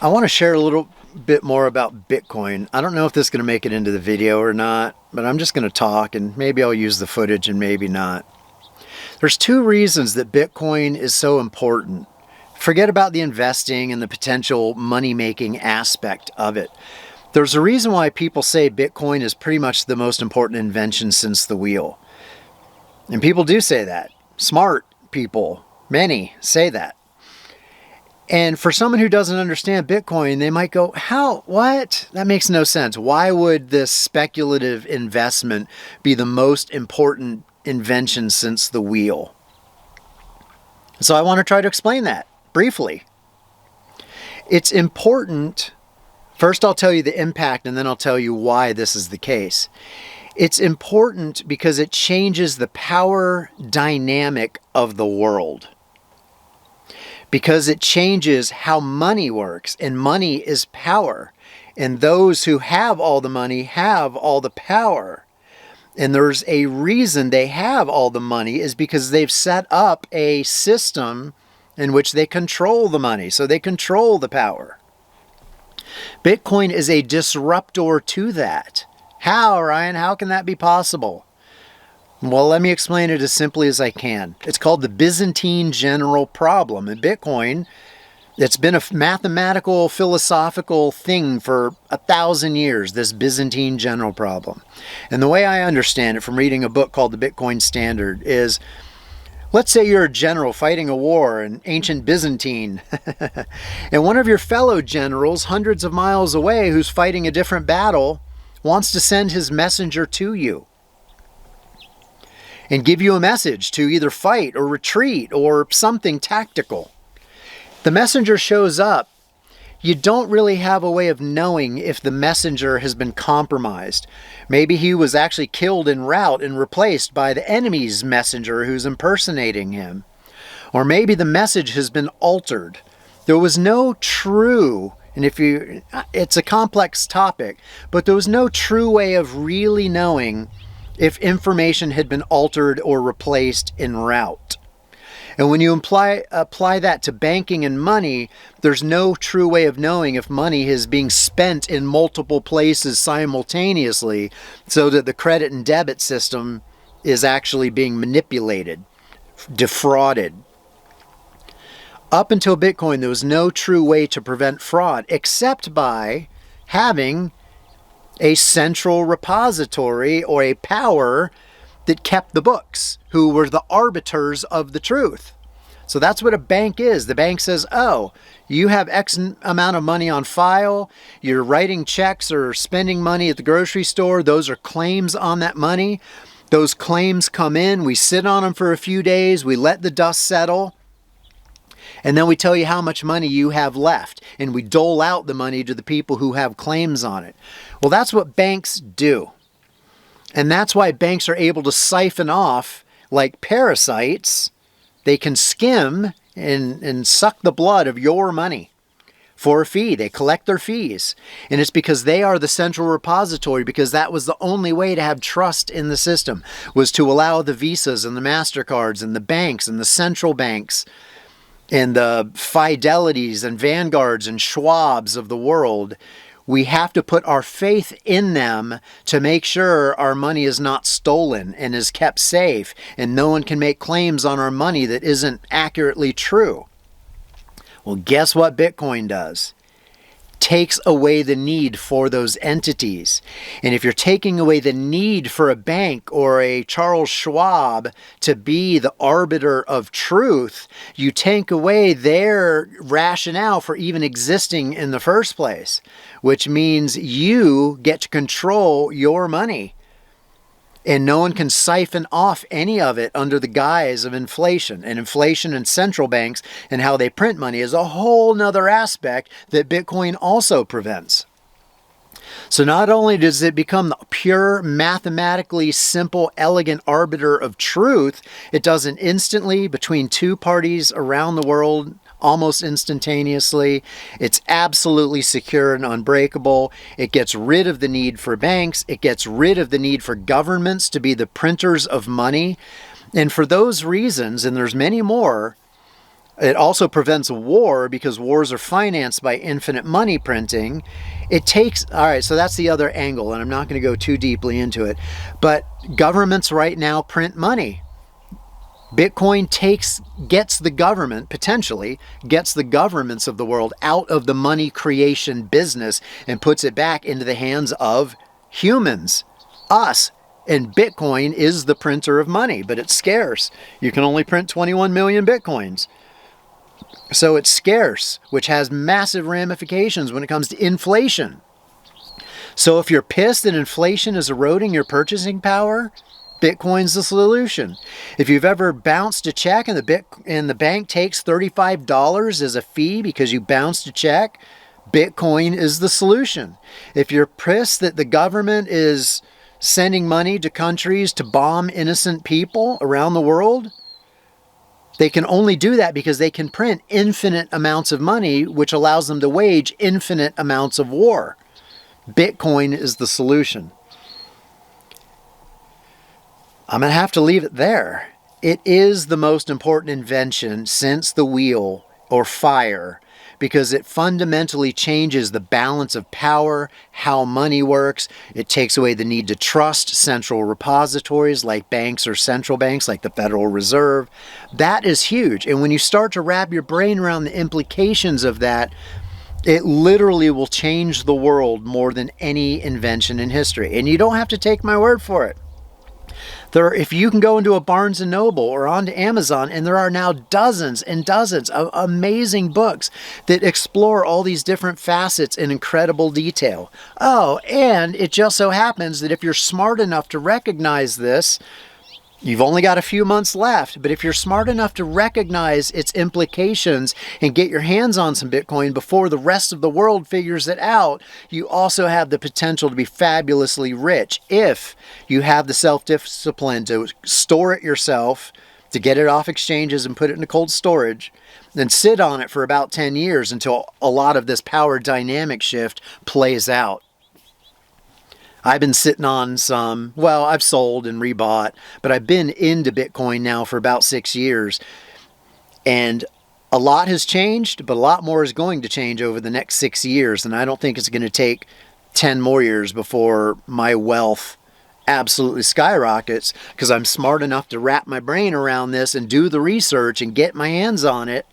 I want to share a little bit more about Bitcoin. I don't know if this is going to make it into the video or not, but I'm just going to talk and maybe I'll use the footage and maybe not. There's two reasons that Bitcoin is so important. Forget about the investing and the potential money-making aspect of it. There's a reason why people say Bitcoin is pretty much the most important invention since the wheel. And people do say that. Smart people, many say that. And for someone who doesn't understand Bitcoin, they might go, how, what? That makes no sense. Why would this speculative investment be the most important invention since the wheel? So I want to try to explain that briefly. It's important. First, I'll tell you the impact, and then I'll tell you why this is the case. It's important because it changes the power dynamic of the world. Because it changes how money works, and money is power. And those who have all the money have all the power. And there's a reason they have all the money is because they've set up a system in which they control the money. So they control the power. Bitcoin is a disruptor to that. How, Ryan? How can that be possible? Well, let me explain it as simply as I can. It's called the Byzantine general problem. In Bitcoin, it's been a mathematical, philosophical thing for 1,000 years, this Byzantine general problem. And the way I understand it from reading a book called The Bitcoin Standard is, let's say you're a general fighting a war in ancient Byzantine, and one of your fellow generals hundreds of miles away who's fighting a different battle wants to send his messenger to you and give you a message to either fight or retreat or something tactical. The messenger shows up. You don't really have a way of knowing if the messenger has been compromised. Maybe he was actually killed en route and replaced by the enemy's messenger who's impersonating him. Or maybe the message has been altered. There was no true, and it's a complex topic, but there was no true way of really knowing if information had been altered or replaced en route. And when you apply that to banking and money, there's no true way of knowing if money is being spent in multiple places simultaneously so that the credit and debit system is actually being manipulated, defrauded. Up until Bitcoin, there was no true way to prevent fraud except by having a central repository or a power that kept the books, who were the arbiters of the truth. So that's what a bank is. The bank says, oh, you have X amount of money on file, you're writing checks or spending money at the grocery store, those are claims on that money. Those claims come in, we sit on them for a few days, we let the dust settle, and then we tell you how much money you have left, and we dole out the money to the people who have claims on it. Well, that's what banks do. And that's why banks are able to siphon off, like parasites. They can skim and suck the blood of your money for a fee. They collect their fees. And it's because they are the central repository, because that was the only way to have trust in the system, was to allow the Visas and the MasterCards and the banks and the central banks and the Fidelities and Vanguards and Schwabs of the world. We have to put our faith in them to make sure our money is not stolen and is kept safe, and no one can make claims on our money that isn't accurately true. Well, guess what Bitcoin does? Takes away the need for those entities. And if you're taking away the need for a bank or a Charles Schwab to be the arbiter of truth, you take away their rationale for even existing in the first place, which means you get to control your money. And no one can siphon off any of it under the guise of inflation. And inflation and central banks and how they print money is a whole nother aspect that Bitcoin also prevents. So not only does it become the pure, mathematically simple, elegant arbiter of truth, it does it instantly between two parties around the world, almost instantaneously. It's absolutely secure and unbreakable. It gets rid of the need for banks. It gets rid of the need for governments to be the printers of money. And for those reasons, and there's many more, It also prevents war because wars are financed by infinite money printing. It takes, all right, so that's the other angle, and I'm not going to go too deeply into it, but governments right now print money. Bitcoin gets the government, potentially, gets the governments of the world out of the money creation business and puts it back into the hands of humans, us. And Bitcoin is the printer of money, but it's scarce. You can only print 21 million Bitcoins. So it's scarce, which has massive ramifications when it comes to inflation. So if you're pissed that inflation is eroding your purchasing power, Bitcoin's the solution. If you've ever bounced a check and the bank takes $35 as a fee because you bounced a check, Bitcoin is the solution. If you're pissed that the government is sending money to countries to bomb innocent people around the world, they can only do that because they can print infinite amounts of money, which allows them to wage infinite amounts of war. Bitcoin is the solution. I'm going to have to leave it there. It is the most important invention since the wheel or fire because it fundamentally changes the balance of power, how money works. It takes away the need to trust central repositories like banks or central banks like the Federal Reserve. That is huge. And when you start to wrap your brain around the implications of that, it literally will change the world more than any invention in history. And you don't have to take my word for it. If you can go into a Barnes & Noble or onto Amazon, and there are now dozens and dozens of amazing books that explore all these different facets in incredible detail. Oh, and it just so happens that if you're smart enough to recognize this, you've only got a few months left, but if you're smart enough to recognize its implications and get your hands on some Bitcoin before the rest of the world figures it out, you also have the potential to be fabulously rich if you have the self-discipline to store it yourself, to get it off exchanges and put it into cold storage, then sit on it for about 10 years until a lot of this power dynamic shift plays out. I've been sitting on some, well, I've sold and rebought, but I've been into Bitcoin now for about 6 years. And a lot has changed, but a lot more is going to change over the next 6 years. And I don't think it's going to take 10 more years before my wealth absolutely skyrockets because I'm smart enough to wrap my brain around this and do the research and get my hands on it.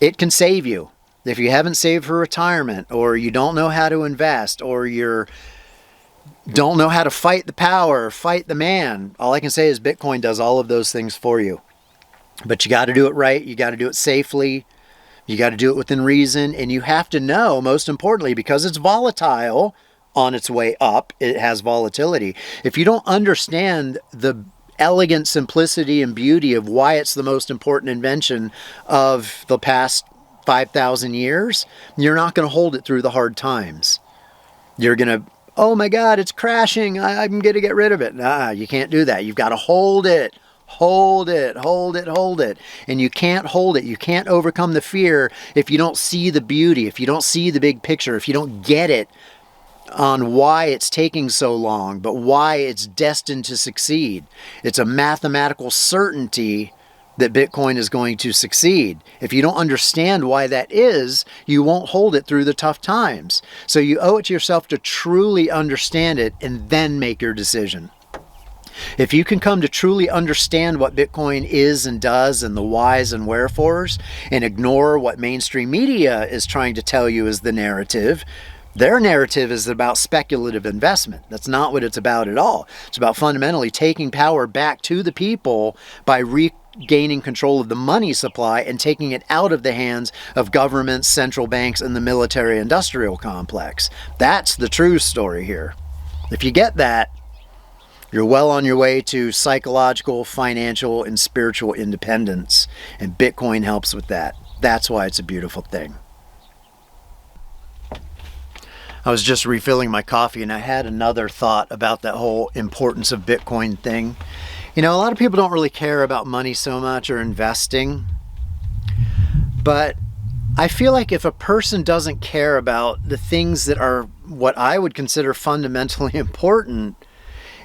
It can save you. If you haven't saved for retirement, or you don't know how to invest, or you don't know how to fight the power, fight the man, all I can say is Bitcoin does all of those things for you. But you got to do it right. You got to do it safely. You got to do it within reason. And you have to know, most importantly, because it's volatile on its way up, it has volatility. If you don't understand the elegant simplicity and beauty of why it's the most important invention of the past 5,000 years, you're not going to hold it through the hard times. You're going to, oh my God, it's crashing. I'm going to get rid of it. Nah, you can't do that. You've got to hold it. Hold it, hold it, hold it. And you can't hold it. You can't overcome the fear if you don't see the beauty, if you don't see the big picture, if you don't get it on why it's taking so long, but why it's destined to succeed. It's a mathematical certainty that Bitcoin is going to succeed. If you don't understand why that is, you won't hold it through the tough times. So you owe it to yourself to truly understand it and then make your decision. If you can come to truly understand what Bitcoin is and does and the whys and wherefores and ignore what mainstream media is trying to tell you is the narrative, their narrative is about speculative investment. That's not what it's about at all. It's about fundamentally taking power back to the people by regaining control of the money supply and taking it out of the hands of governments, central banks, and the military-industrial complex. That's the true story here. If you get that, you're well on your way to psychological, financial, and spiritual independence, and Bitcoin helps with that. That's why it's a beautiful thing. I was just refilling my coffee and I had another thought about that whole importance of Bitcoin thing. You know, a lot of people don't really care about money so much or investing, but I feel like if a person doesn't care about the things that are what I would consider fundamentally important,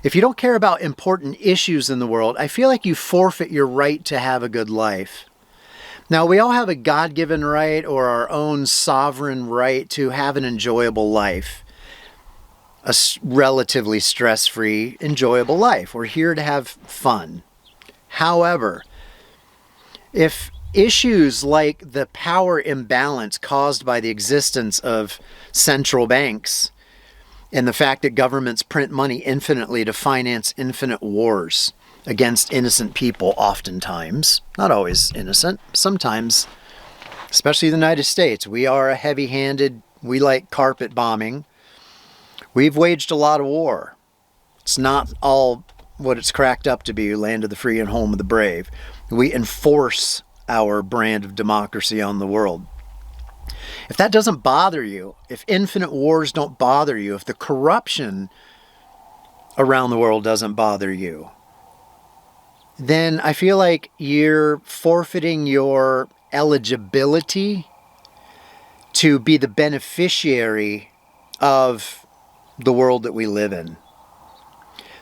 if you don't care about important issues in the world, I feel like you forfeit your right to have a good life. Now, we all have a God-given right or our own sovereign right to have an enjoyable life, a relatively stress-free, enjoyable life. We're here to have fun. However, if issues like the power imbalance caused by the existence of central banks and the fact that governments print money infinitely to finance infinite wars against innocent people, oftentimes, not always innocent, sometimes, especially the United States, we are a heavy-handed, we like carpet bombing. We've waged a lot of war. It's not all what it's cracked up to be, land of the free and home of the brave. We enforce our brand of democracy on the world. If that doesn't bother you, if infinite wars don't bother you, if the corruption around the world doesn't bother you, then I feel like you're forfeiting your eligibility to be the beneficiary of the world that we live in.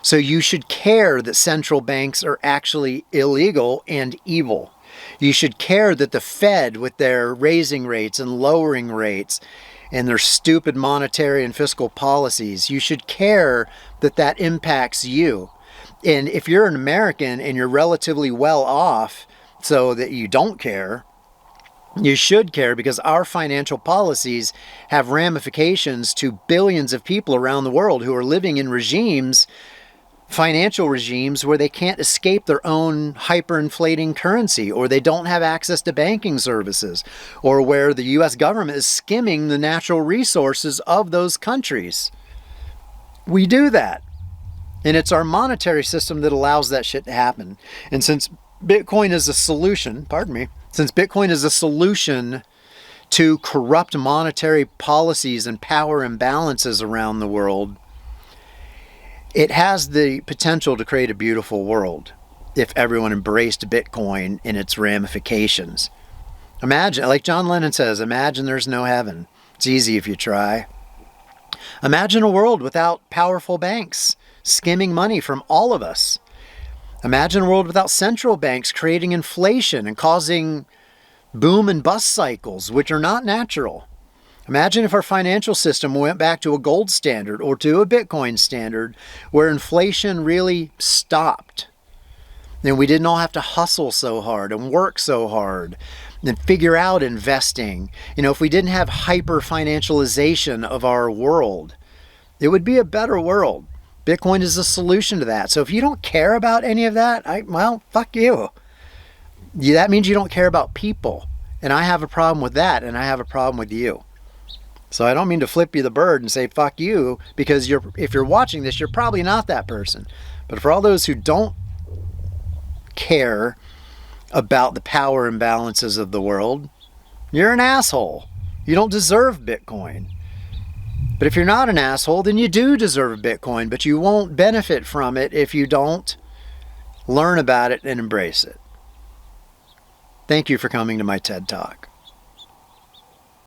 So you should care that central banks are actually illegal and evil. You should care that the Fed, with their raising rates and lowering rates and their stupid monetary and fiscal policies, you should care that that impacts you. And if you're an American and you're relatively well off so that you don't care, you should care, because our financial policies have ramifications to billions of people around the world who are living in regimes, financial regimes, where they can't escape their own hyperinflating currency, or they don't have access to banking services, or where the U.S. government is skimming the natural resources of those countries. We do that. And it's our monetary system that allows that shit to happen. And since Bitcoin is a solution, since Bitcoin is a solution to corrupt monetary policies and power imbalances around the world, it has the potential to create a beautiful world if everyone embraced Bitcoin and its ramifications. Imagine, like John Lennon says, imagine there's no heaven. It's easy if you try. Imagine a world without powerful banks skimming money from all of us. Imagine a world without central banks creating inflation and causing boom and bust cycles, which are not natural. Imagine if our financial system went back to a gold standard or to a Bitcoin standard where inflation really stopped. And we didn't all have to hustle so hard and work so hard and figure out investing. If we didn't have hyper financialization of our world, it would be a better world. Bitcoin is a solution to that. So if you don't care about any of that, well, fuck you. That means you don't care about people. And I have a problem with that, and I have a problem with you. So I don't mean to flip you the bird and say fuck you, because if you're watching this, you're probably not that person. But for all those who don't care about the power imbalances of the world, you're an asshole. You don't deserve Bitcoin. But if you're not an asshole, then you do deserve Bitcoin, but you won't benefit from it if you don't learn about it and embrace it. Thank you for coming to my TED Talk.